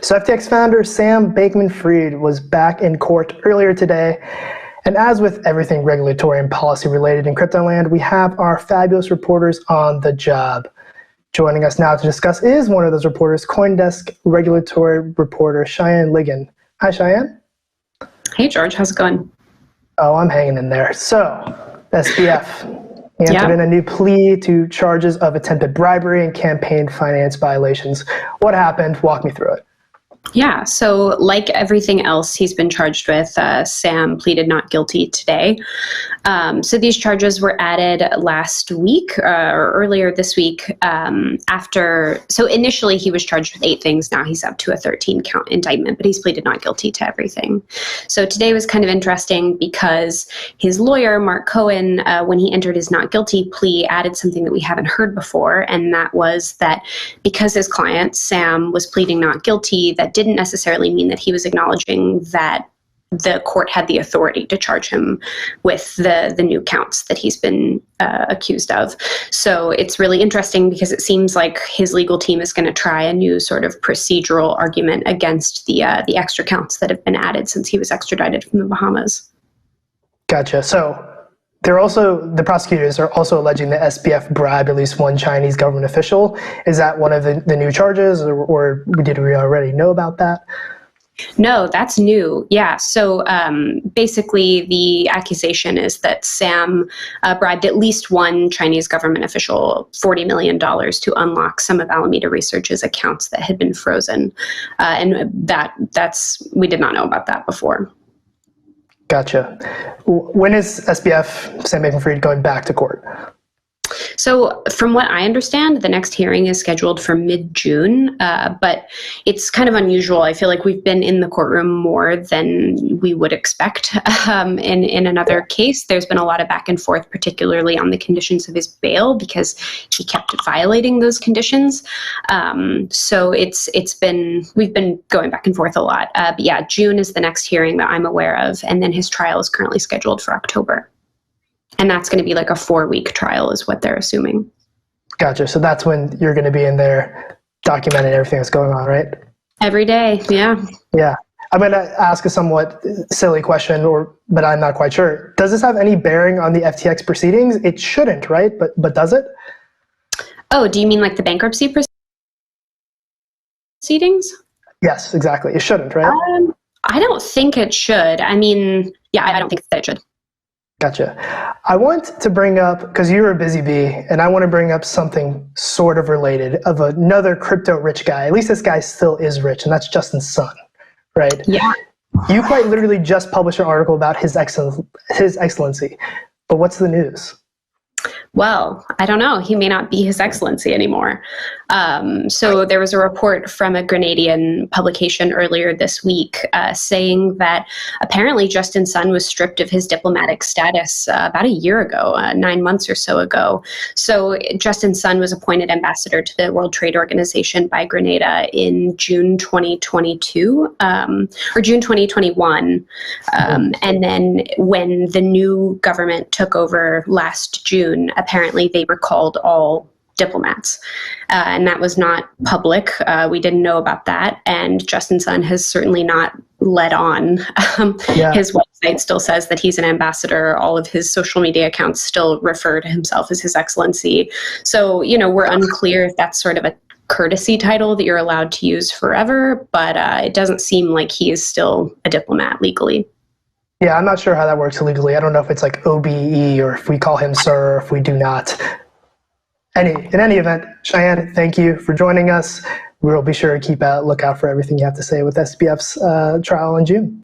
So FTX founder Sam Bankman-Fried was back in court earlier today. And as with everything regulatory and policy related in crypto land, we have our fabulous reporters on the job. Joining us now to discuss is one of those reporters, CoinDesk regulatory reporter Cheyenne Ligon. Hi, Cheyenne. Hey, George. How's it going? Oh, I'm hanging in there. So, SBF entered in a new plea to charges of attempted bribery and campaign finance violations. What happened? Walk me through it. Yeah, so like everything else he's been charged with, Sam pleaded not guilty today. So these charges were added last week or earlier this week so initially he was charged with 8 things. Now he's up to a 13 count indictment, but he's pleaded not guilty to everything. So today was kind of interesting because his lawyer, Mark Cohen, when he entered his not guilty plea, added something that we haven't heard before. And that was that because his client, Sam, was pleading not guilty, that didn't necessarily mean that he was acknowledging that the court had the authority to charge him with the new counts that he's been accused of. So it's really interesting because it seems like his legal team is going to try a new sort of procedural argument against the extra counts that have been added since he was extradited from the Bahamas. Gotcha. So the prosecutors are also alleging that SBF bribed at least one Chinese government official. Is that one of the new charges, or did we already know about that? No, that's new. Yeah. So basically, the accusation is that Sam bribed at least one Chinese government official $40 million to unlock some of Alameda Research's accounts that had been frozen. And we did not know about that before. Gotcha. When is SBF, Sam Bankman-Fried, going back to court? So from what I understand, the next hearing is scheduled for mid-June, but it's kind of unusual. I feel like we've been in the courtroom more than we would expect. In another case, there's been a lot of back and forth, particularly on the conditions of his bail, because he kept violating those conditions. So we've been going back and forth a lot. But yeah, June is the next hearing that I'm aware of, and then his trial is currently scheduled for October. And that's going to be like a 4-week trial is what they're assuming. Gotcha. So that's when you're going to be in there documenting everything that's going on, right? Every day, yeah. Yeah. I'm going to ask a somewhat silly question, but I'm not quite sure. Does this have any bearing on the FTX proceedings? It shouldn't, right? But does it? Oh, do you mean like the bankruptcy proceedings? Yes, exactly. It shouldn't, right? I don't think it should. I mean, yeah, I don't think that it should. Gotcha. I want to bring up, because you're a busy bee, and I want to bring up something sort of related of another crypto rich guy. At least this guy still is rich, and that's Justin's son, right? Yeah. You quite literally just published an article about his excellency. But what's the news? Well, I don't know. He may not be His Excellency anymore. So there was a report from a Grenadian publication earlier this week saying that apparently Justin's son was stripped of his diplomatic status about a year ago, 9 months or so ago. So Justin's son was appointed ambassador to the World Trade Organization by Grenada in June 2022 or June 2021. And then when the new government took over last June, apparently they recalled all diplomats. And that was not public. We didn't know about that. And Justin's son has certainly not let on. His website still says that he's an ambassador. All of his social media accounts still refer to himself as His Excellency. So, we're unclear if that's sort of a courtesy title that you're allowed to use forever, but it doesn't seem like he is still a diplomat legally. Yeah, I'm not sure how that works legally. I don't know if it's like OBE or if we call him sir or if we do not. In any event, Cheyenne, thank you for joining us. We'll be sure to keep a lookout for everything you have to say with SBF's trial in June.